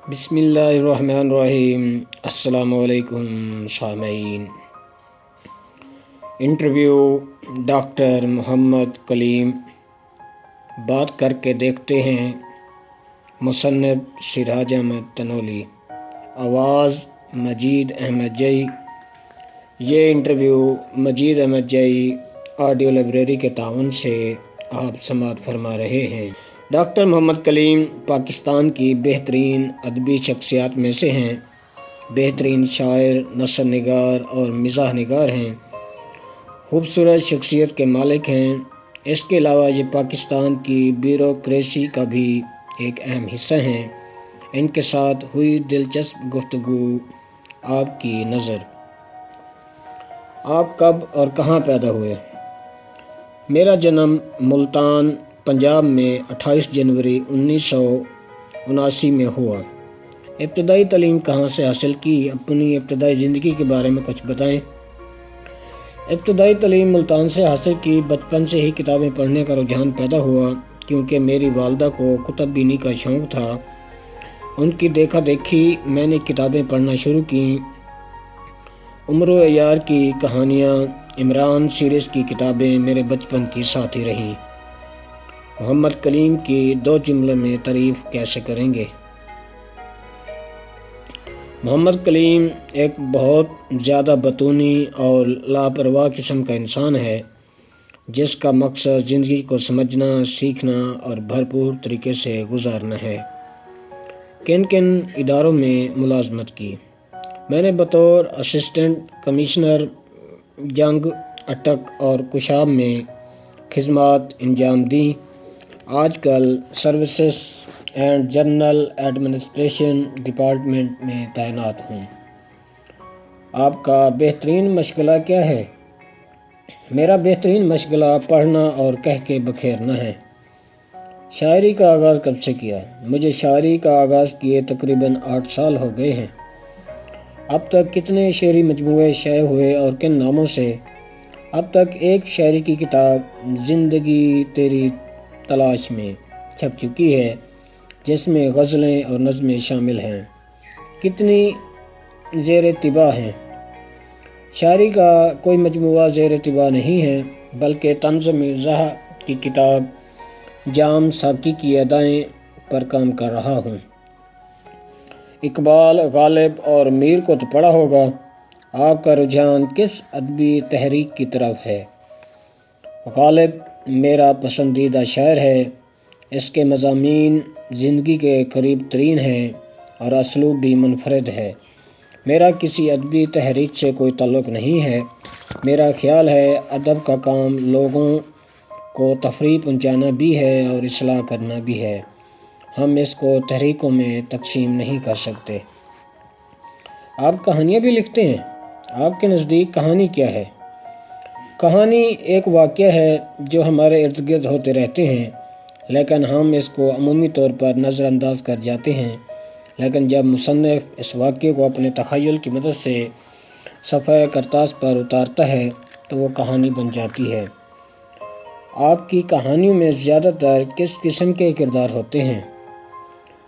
بسم اللہ الرحمن الرحیم۔ السلام علیکم سامعین۔ انٹرویو ڈاکٹر محمد کلیم۔ بات کر کے دیکھتے ہیں۔ مصنف سراج احمد تنولی۔ آواز مجید احمد جئی۔ یہ انٹرویو مجید احمد جئی آڈیو لائبریری کے تعاون سے آپ سماعت فرما رہے ہیں۔ ڈاکٹر محمد کلیم پاکستان کی بہترین ادبی شخصیات میں سے ہیں۔ بہترین شاعر، نثر نگار اور مزاح نگار ہیں۔ خوبصورت شخصیت کے مالک ہیں۔ اس کے علاوہ یہ پاکستان کی بیوروکریسی کا بھی ایک اہم حصہ ہیں۔ ان کے ساتھ ہوئی دلچسپ گفتگو۔ آپ کی نظر۔ آپ کب اور کہاں پیدا ہوئے؟ میرا جنم ملتان پنجاب میں 28 جنوری 1979 میں ہوا۔ ابتدائی تعلیم کہاں سے حاصل کی؟ اپنی ابتدائی زندگی کے بارے میں کچھ بتائیں۔ ابتدائی تعلیم ملتان سے حاصل کی۔ بچپن سے ہی کتابیں پڑھنے کا رجحان پیدا ہوا کیونکہ میری والدہ کو کتب بینی کا شوق تھا۔ ان کی دیکھا دیکھی میں نے کتابیں پڑھنا شروع کی۔ عمر و عیار کی کہانیاں، عمران سیریز کی کتابیں میرے بچپن کی ساتھی رہیں۔ محمد کلیم کی 2 جملوں میں تعریف کیسے کریں گے؟ محمد کلیم ایک بہت زیادہ بطونی اور لاپرواہ قسم کا انسان ہے جس کا مقصد زندگی کو سمجھنا، سیکھنا اور بھرپور طریقے سے گزارنا ہے۔ کن کن اداروں میں ملازمت کی؟ میں نے بطور اسسٹنٹ کمشنر جنگ، اٹک اور کوشاب میں خدمات انجام دیں۔ آج کل services and general administration department میں تعینات ہوں۔ آپ کا بہترین مشغلہ کیا ہے؟ میرا بہترین مشغلہ پڑھنا اور کہہ کے بکھیرنا ہے۔ شاعری کا آغاز کب سے کیا؟ مجھے شاعری کا آغاز کیے تقریباً 8 سال ہو گئے ہیں۔ اب تک کتنے شعری مجموعے شائع ہوئے اور کن ناموں سے؟ اب تک ایک شاعری کی کتاب زندگی تیری تلاش میں چھپ چکی ہے جس میں غزلیں اور نظمیں شامل ہیں۔ کتنی زیر طبع ہیں؟ شاعری کا کوئی مجموعہ زیر طبع نہیں ہے بلکہ طنز مزاح کی کتاب جام ساقی کی ادائیں پر کام کر رہا ہوں۔ اقبال، غالب اور میر کو تو پڑھا ہوگا۔ آپ کا رجحان کس ادبی تحریک کی طرف ہے؟ غالب میرا پسندیدہ شاعر ہے۔ اس کے مضامین زندگی کے قریب ترین ہیں اور اسلوب بھی منفرد ہے۔ میرا کسی ادبی تحریک سے کوئی تعلق نہیں ہے۔ میرا خیال ہے ادب کا کام لوگوں کو تفریح پہنچانا بھی ہے اور اصلاح کرنا بھی ہے۔ ہم اس کو تحریکوں میں تقسیم نہیں کر سکتے۔ آپ کہانیاں بھی لکھتے ہیں۔ آپ کے نزدیک کہانی کیا ہے؟ کہانی ایک واقعہ ہے جو ہمارے ارد گرد ہوتے رہتے ہیں لیکن ہم اس کو عمومی طور پر نظر انداز کر جاتے ہیں، لیکن جب مصنف اس واقعے کو اپنے تخیل کی مدد سے صفحہ کرتاس پر اتارتا ہے تو وہ کہانی بن جاتی ہے۔ آپ کی کہانیوں میں زیادہ تر کس قسم کے کردار ہوتے ہیں؟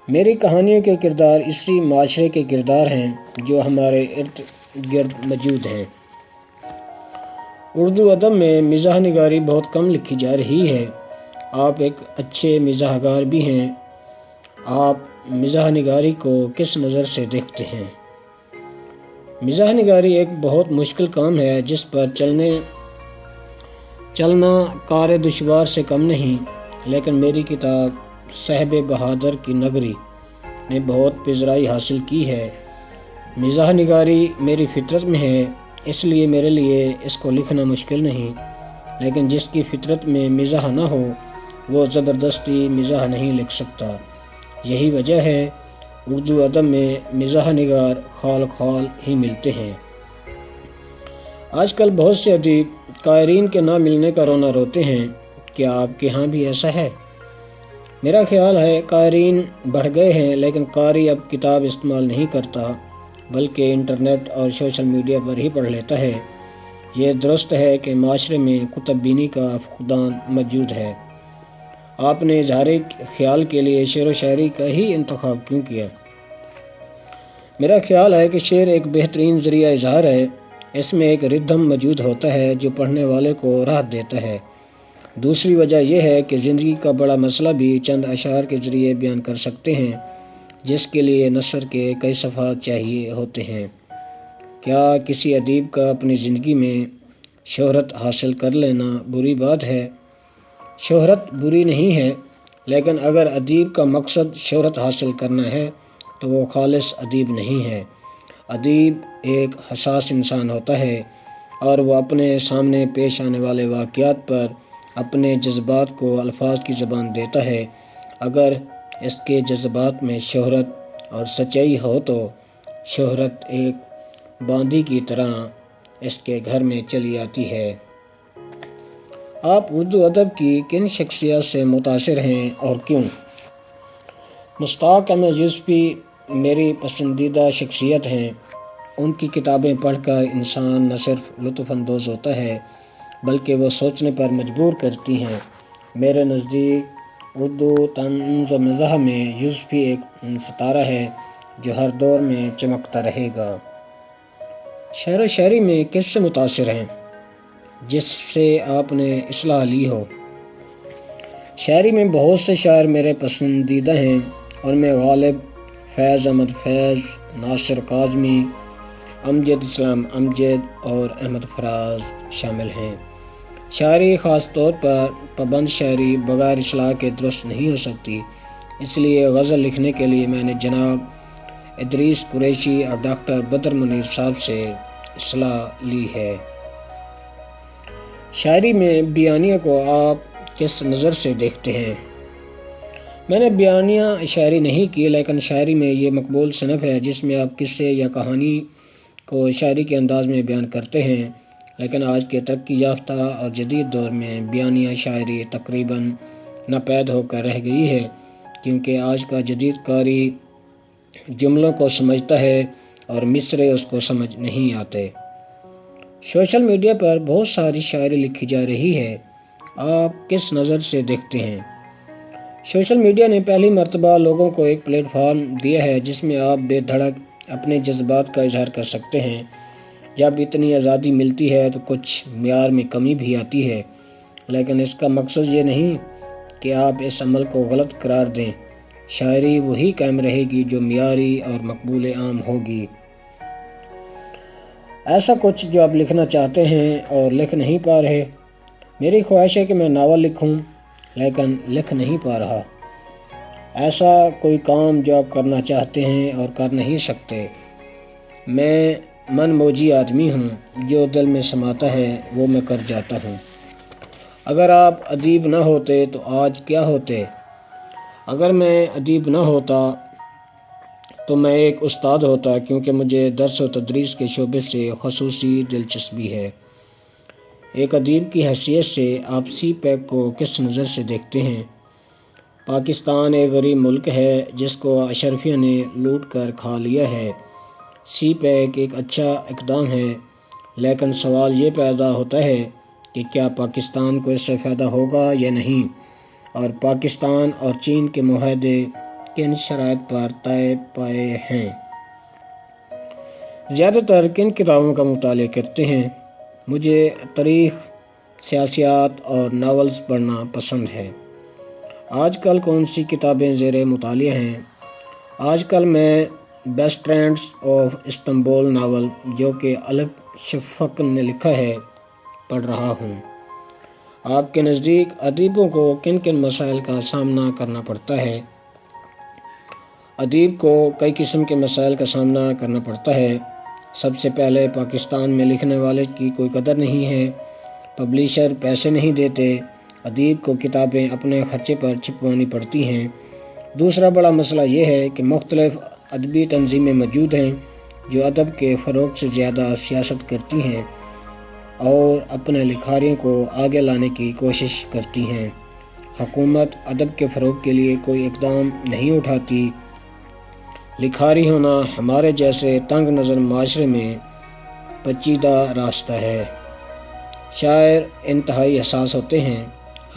میری کہانیوں کے کردار اسی معاشرے کے کردار ہیں جو ہمارے ارد گرد موجود ہیں۔ اردو ادب میں مزاح نگاری بہت کم لکھی جا رہی ہے۔ آپ ایک اچھے مزاح گار بھی ہیں۔ آپ مزاح نگاری کو کس نظر سے دیکھتے ہیں؟ مزاح نگاری ایک بہت مشکل کام ہے جس پر چلنا کار دشوار سے کم نہیں، لیکن میری کتاب صاحب بہادر کی نگری نے بہت پذیرائی حاصل کی ہے۔ مزاح نگاری میری فطرت میں ہے، اس لیے میرے لیے اس کو لکھنا مشکل نہیں، لیکن جس کی فطرت میں مزاح نہ ہو وہ زبردستی مزاح نہیں لکھ سکتا۔ یہی وجہ ہے اردو ادب میں مزاح نگار خال خال ہی ملتے ہیں۔ آج کل بہت سے ادیب قارئین کے نہ ملنے کا رونا روتے ہیں۔ کیا آپ کے ہاں بھی ایسا ہے؟ میرا خیال ہے قارئین بڑھ گئے ہیں لیکن قاری اب کتاب استعمال نہیں کرتا بلکہ انٹرنیٹ اور سوشل میڈیا پر ہی پڑھ لیتا ہے۔ یہ درست ہے کہ معاشرے میں کتب بینی کا فقدان موجود ہے۔ آپ نے اظہار خیال کے لیے شعر و شاعری کا ہی انتخاب کیوں کیا؟ میرا خیال ہے کہ شعر ایک بہترین ذریعہ اظہار ہے۔ اس میں ایک ردھم موجود ہوتا ہے جو پڑھنے والے کو راحت دیتا ہے۔ دوسری وجہ یہ ہے کہ زندگی کا بڑا مسئلہ بھی چند اشعار کے ذریعے بیان کر سکتے ہیں، جس کے لیے نثر کے کئی صفحات چاہیے ہوتے ہیں۔ کیا کسی ادیب کا اپنی زندگی میں شہرت حاصل کر لینا بری بات ہے؟ شہرت بری نہیں ہے، لیکن اگر ادیب کا مقصد شہرت حاصل کرنا ہے تو وہ خالص ادیب نہیں ہے۔ ادیب ایک حساس انسان ہوتا ہے اور وہ اپنے سامنے پیش آنے والے واقعات پر اپنے جذبات کو الفاظ کی زبان دیتا ہے۔ اگر اس کے جذبات میں شہرت اور سچائی ہو تو شہرت ایک باندی کی طرح اس کے گھر میں چلی آتی ہے۔ آپ اردو ادب کی کن شخصیات سے متاثر ہیں اور کیوں؟ مشتاق احمد یوسفی میری پسندیدہ شخصیت ہیں۔ ان کی کتابیں پڑھ کر انسان نہ صرف لطف اندوز ہوتا ہے بلکہ وہ سوچنے پر مجبور کرتی ہیں۔ میرے نزدیک اردو طنز و مزاح میں یوسفی ایک ستارہ ہے جو ہر دور میں چمکتا رہے گا۔ شعر و شاعری میں کس سے متاثر ہیں جس سے آپ نے اصلاح لی ہو؟ شاعری میں بہت سے شاعر میرے پسندیدہ ہیں، ان میں غالب، فیض احمد فیض، ناصر کاظمی، امجد اسلام امجد اور احمد فراز شامل ہیں۔ شاعری خاص طور پر پابند شاعری بغیر اصلاح کے درست نہیں ہو سکتی، اس لیے غزل لکھنے کے لیے میں نے جناب ادریس قریشی اور ڈاکٹر بدر منیر صاحب سے اصلاح لی ہے۔ شاعری میں بیانیہ کو آپ کس نظر سے دیکھتے ہیں؟ میں نے بیانیہ شاعری نہیں کی، لیکن شاعری میں یہ مقبول صنف ہے جس میں آپ قصے یا کہانی کو شاعری کے انداز میں بیان کرتے ہیں، لیکن آج کے ترقی یافتہ اور جدید دور میں بیانیہ شاعری تقریباً ناپید ہو کر رہ گئی ہے، کیونکہ آج کا جدید قاری جملوں کو سمجھتا ہے اور مصرے اس کو سمجھ نہیں آتے۔ سوشل میڈیا پر بہت ساری شاعری لکھی جا رہی ہے، آپ کس نظر سے دیکھتے ہیں؟ سوشل میڈیا نے پہلی مرتبہ لوگوں کو ایک پلیٹ فارم دیا ہے جس میں آپ بے دھڑک اپنے جذبات کا اظہار کر سکتے ہیں۔ جب اتنی آزادی ملتی ہے تو کچھ معیار میں کمی بھی آتی ہے، لیکن اس کا مقصد یہ نہیں کہ آپ اس عمل کو غلط قرار دیں۔ شاعری وہی قائم رہے گی جو معیاری اور مقبول عام ہوگی۔ ایسا کچھ جو آپ لکھنا چاہتے ہیں اور لکھ نہیں پا رہے؟ میری خواہش ہے کہ میں ناول لکھوں، لیکن لکھ نہیں پا رہا۔ ایسا کوئی کام جو آپ کرنا چاہتے ہیں اور کر نہیں سکتے؟ میں من موجی آدمی ہوں، جو دل میں سماتا ہے وہ میں کر جاتا ہوں۔ اگر آپ ادیب نہ ہوتے تو آج کیا ہوتے؟ اگر میں ادیب نہ ہوتا تو میں ایک استاد ہوتا، کیونکہ مجھے درس و تدریس کے شعبے سے خصوصی دلچسپی ہے۔ ایک ادیب کی حیثیت سے آپ سی پیک کو کس نظر سے دیکھتے ہیں؟ پاکستان ایک غریب ملک ہے جس کو اشرفیہ نے لوٹ کر کھا لیا ہے۔ سی پیک ایک اچھا اقدام ہے، لیکن سوال یہ پیدا ہوتا ہے کہ کیا پاکستان کو اس سے فائدہ ہوگا یا نہیں، اور پاکستان اور چین کے معاہدے کن شرائط پر طے پائے ہیں؟ زیادہ تر کن کتابوں کا مطالعہ کرتے ہیں؟ مجھے تاریخ، سیاسیات اور ناولز پڑھنا پسند ہے۔ آج کل کون سی کتابیں زیر مطالعہ ہیں؟ آج کل میں best trends of Istanbul novel جو کہ الف شفق نے لکھا ہے پڑھ رہا ہوں۔ آپ کے نزدیک ادیبوں کو کن کن مسائل کا سامنا کرنا پڑتا ہے؟ ادیب کو کئی قسم کے مسائل کا سامنا کرنا پڑتا ہے۔ سب سے پہلے پاکستان میں لکھنے والے کی کوئی قدر نہیں ہے، پبلیشر پیسے نہیں دیتے، ادیب کو کتابیں اپنے خرچے پر چھپوانی پڑتی ہیں۔ دوسرا بڑا مسئلہ یہ ہے کہ مختلف ادبی تنظیمیں موجود ہیں جو ادب کے فروغ سے زیادہ سیاست کرتی ہیں اور اپنے لکھاریوں کو آگے لانے کی کوشش کرتی ہیں۔ حکومت ادب کے فروغ کے لیے کوئی اقدام نہیں اٹھاتی۔ لکھاری ہونا ہمارے جیسے تنگ نظر معاشرے میں پیچیدہ راستہ ہے۔ شاعر انتہائی حساس ہوتے ہیں،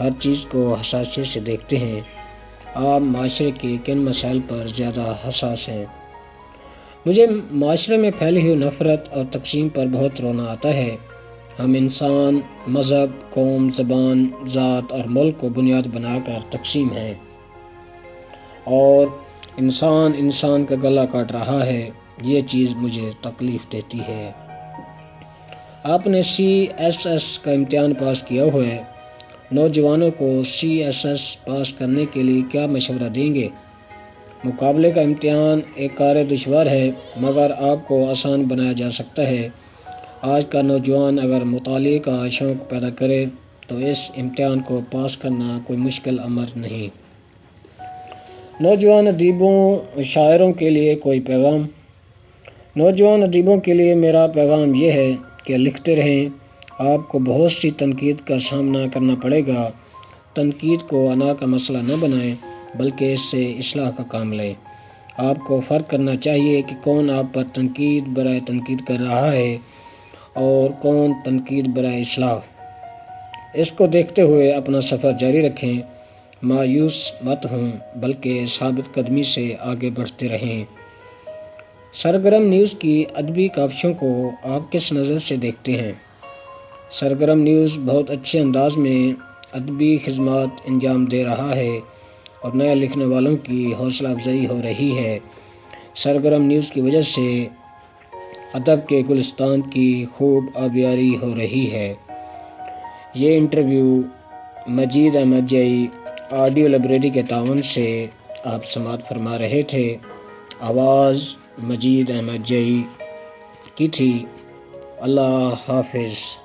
ہر چیز کو حساسیت سے دیکھتے ہیں۔ آپ معاشرے کے کن مسائل پر زیادہ حساس ہیں؟ مجھے معاشرے میں پھیلی ہوئی نفرت اور تقسیم پر بہت رونا آتا ہے۔ ہم انسان مذہب، قوم، زبان، ذات اور ملک کو بنیاد بنا کر تقسیم ہیں، اور انسان کا گلا کاٹ رہا ہے۔ یہ چیز مجھے تکلیف دیتی ہے۔ آپ نے CSS کا امتحان پاس کیا ہوا ہے۔ نوجوانوں کو CSS پاس کرنے کے لیے کیا مشورہ دیں گے؟ مقابلے کا امتحان ایک کار دشوار ہے، مگر آپ کو آسان بنایا جا سکتا ہے۔ آج کا نوجوان اگر مطالعے کا شوق پیدا کرے تو اس امتحان کو پاس کرنا کوئی مشکل امر نہیں۔ نوجوان ادیبوں، شاعروں کے لیے کوئی پیغام؟ نوجوان ادیبوں کے لیے میرا پیغام یہ ہے کہ لکھتے رہیں۔ آپ کو بہت سی تنقید کا سامنا کرنا پڑے گا۔ تنقید کو انا کا مسئلہ نہ بنائیں، بلکہ اس سے اصلاح کا کام لیں۔ آپ کو فرق کرنا چاہیے کہ کون آپ پر تنقید برائے تنقید کر رہا ہے اور کون تنقید برائے اصلاح۔ اس کو دیکھتے ہوئے اپنا سفر جاری رکھیں، مایوس مت ہوں، بلکہ ثابت قدمی سے آگے بڑھتے رہیں۔ سرگرم نیوز کی ادبی کاوشوں کو آپ کس نظر سے دیکھتے ہیں؟ سرگرم نیوز بہت اچھے انداز میں ادبی خدمات انجام دے رہا ہے اور نئے لکھنے والوں کی حوصلہ افزائی ہو رہی ہے۔ سرگرم نیوز کی وجہ سے ادب کے گلستان کی خوب آبیاری ہو رہی ہے۔ یہ انٹرویو مجید احمد جئی آڈیو لائبریری کے تعاون سے آپ سماعت فرما رہے تھے۔ آواز مجید احمد جئی کی تھی۔ اللہ حافظ۔